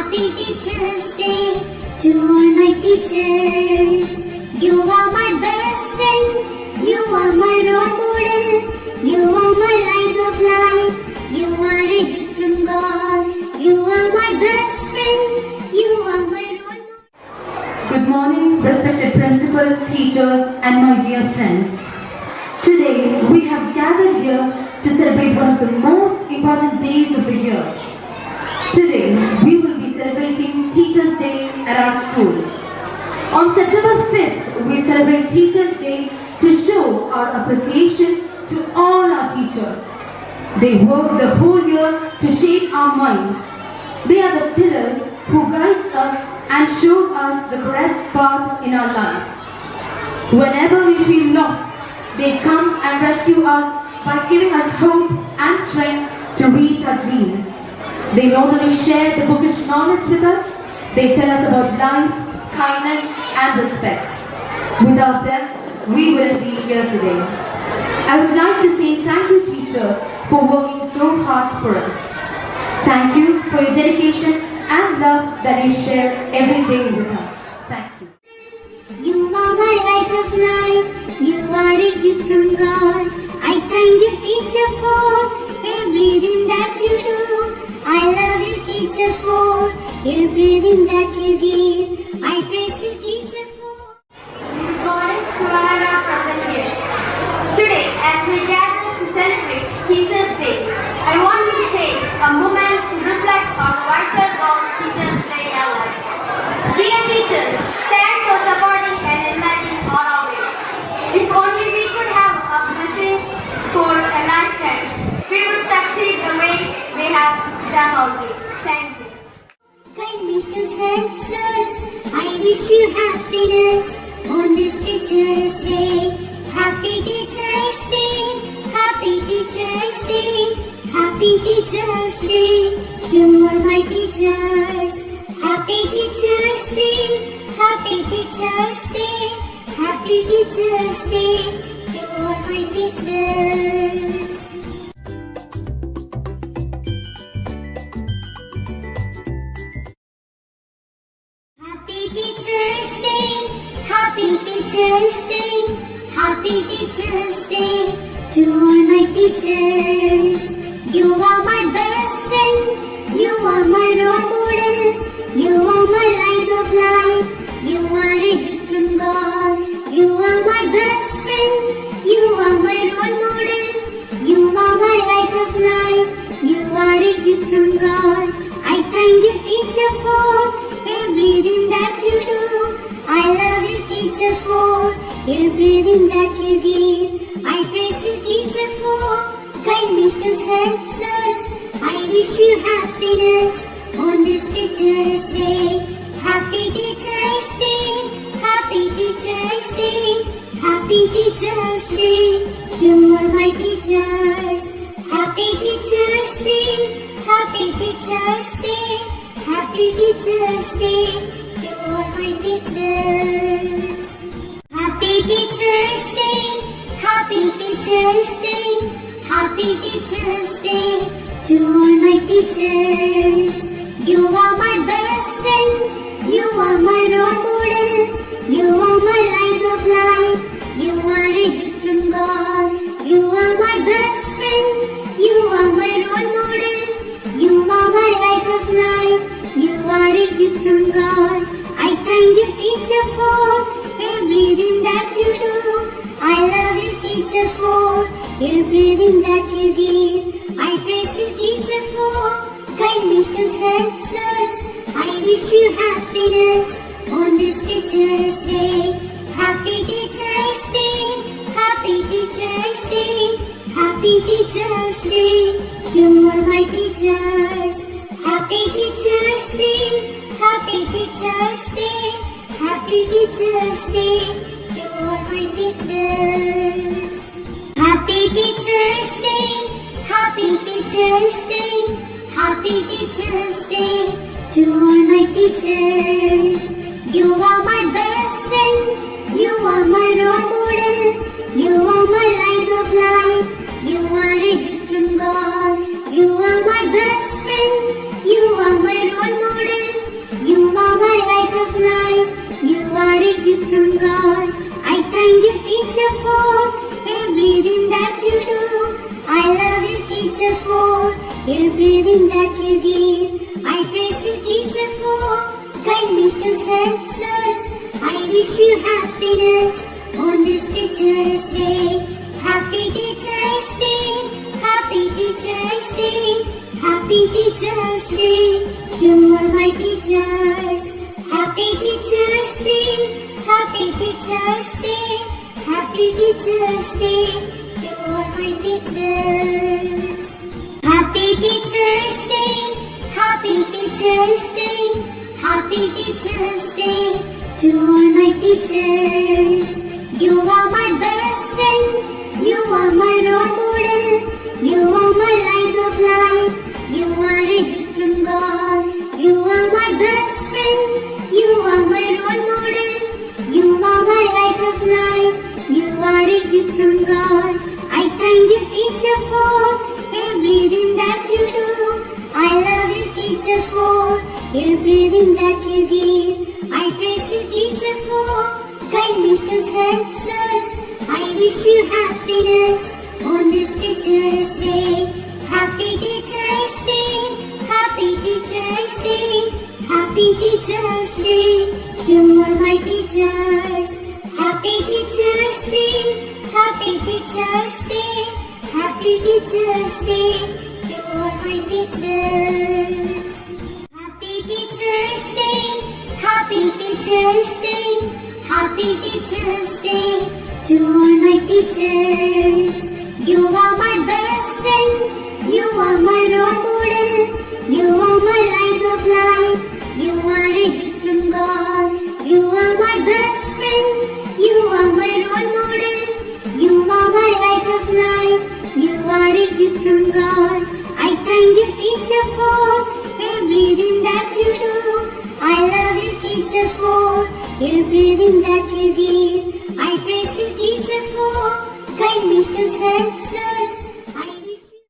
Happy Teachers Day to all my teachers. You are my best friend. You are my role model. You are my light of life. You are a gift from God. You are my best friend. You are my role model. Good morning, respected principal, teachers, and my dear friends. Today, we have gathered here to celebrate one of the most important days of the year. Today, we will be celebrating Teachers' Day at our school. On September 5th, we celebrate Teachers' Day to show our appreciation to all our teachers. They work the whole year to shape our minds. They are the pillars who guides us and shows us the correct path in our lives. Whenever we feel lost, they come and rescue us by giving us hope and strength to reach our dreams. They not only share the bookish knowledge with us, they tell us about life, kindness, and respect. Without them, we wouldn't be here today. I would like to say thank you, teachers, for working so hard for us. Thank you for your dedication and love that you share every day with us. Thank you. You are my light of life. You are a gift from God. I thank you, teacher, for everything that you do. I love you, teacher, for everything that you give. I praise you, teacher, for. Good morning to all our present here. Today, as we gather to celebrate Teachers' Day, I want to take a moment to reflect on the vital role teachers play in our lives. Dear teachers, thanks for supporting and enlightening all our way. If only we could have a blessing for a lifetime, we would succeed the way we have done always. Thank you. Guide me to success. I wish you happiness on this Teachers' Day. Happy Teachers' Day. Happy Teachers' Day. Happy Teachers' Day to all my teachers. Happy Teachers' Day. Happy Teachers' Day. Happy Teachers' Day to all my teachers. Happy Teachers' Day. Happy Teachers' Day. Happy Teachers' Day to all my teachers. You are my best friend. You are my role model. You are my light of life. You are a gift from God. You are my best friend. You are my role model. You are my light of life. You are a gift from God. I thank you, teacher, for everything that you do. I love you, teacher, for everything that you give. I praise you, teacher, for guide me to success. I wish you happiness on this Teachers' Day. Happy Teachers' Day. Happy Teachers' Day. Happy Teachers' Day to all my teachers. Happy Teachers' Day. Happy Teachers' Day. Happy Teachers' Day to all my teachers. Happy Teachers' Day. Happy Teachers' Day. Happy Teachers' Day to all my teachers. You are my best friend. You are my role model. You are my light of life. You are a gift from God. You are my best friend. You are my role model. You are my light of life. You are a gift from God. I thank you, teacher, for everything that you do. I love you, teacher, for everything that you give. I praise you, teacher, for guide me to success. I wish you happiness on this Teachers' Day. Happy Teachers' Day. Happy Teachers' Day. Happy Teachers' Day to all my teachers. Happy Teachers' Day. Happy Teachers' Day. Happy Teachers' Day to all my teachers. Happy Teachers' Day. Happy Teachers' Day. Happy Teachers' Day to all my teachers. You are my best friend. You are my role model. You are my light of life. You are a gift from God. You are my best friend. You are my role model. happiness on this Teacher's Day. Happy Teacher's Day, Happy Teacher's Day, Happy Teacher's Day to all my teachers. Happy Teacher's Day, Happy Teacher's Day, Happy Teacher's Day to all my teachers. Happy Teacher's Day, Happy Teacher's Day, Happy Teacher's Day to all my teachers. You are my best friend, you are my role model, you are my light of life, you are a gift from God. You are my best friend, you are my role model, you are my light of life, you are a gift from God. I thank you, teacher, for everything that you do. I love you, teacher, for everything that you give. I praise you, teacher, for guide me to success. I wish you happiness on this Teacher's Day. Happy Teacher's Day, Happy Teacher's Day, Happy Teacher's Day to all my teachers. Happy Teacher's Day, Happy Teacher's Day, Happy Teacher's Day to all my teachers. Happy Teacher's Day, Happy Teacher's Day, Happy Teacher's Day to all my teachers. You are my best friend, you are my role model, you are my light of life, you are a gift from God. You are my best friend, you are my role model, you are my light of life, you are a gift from God.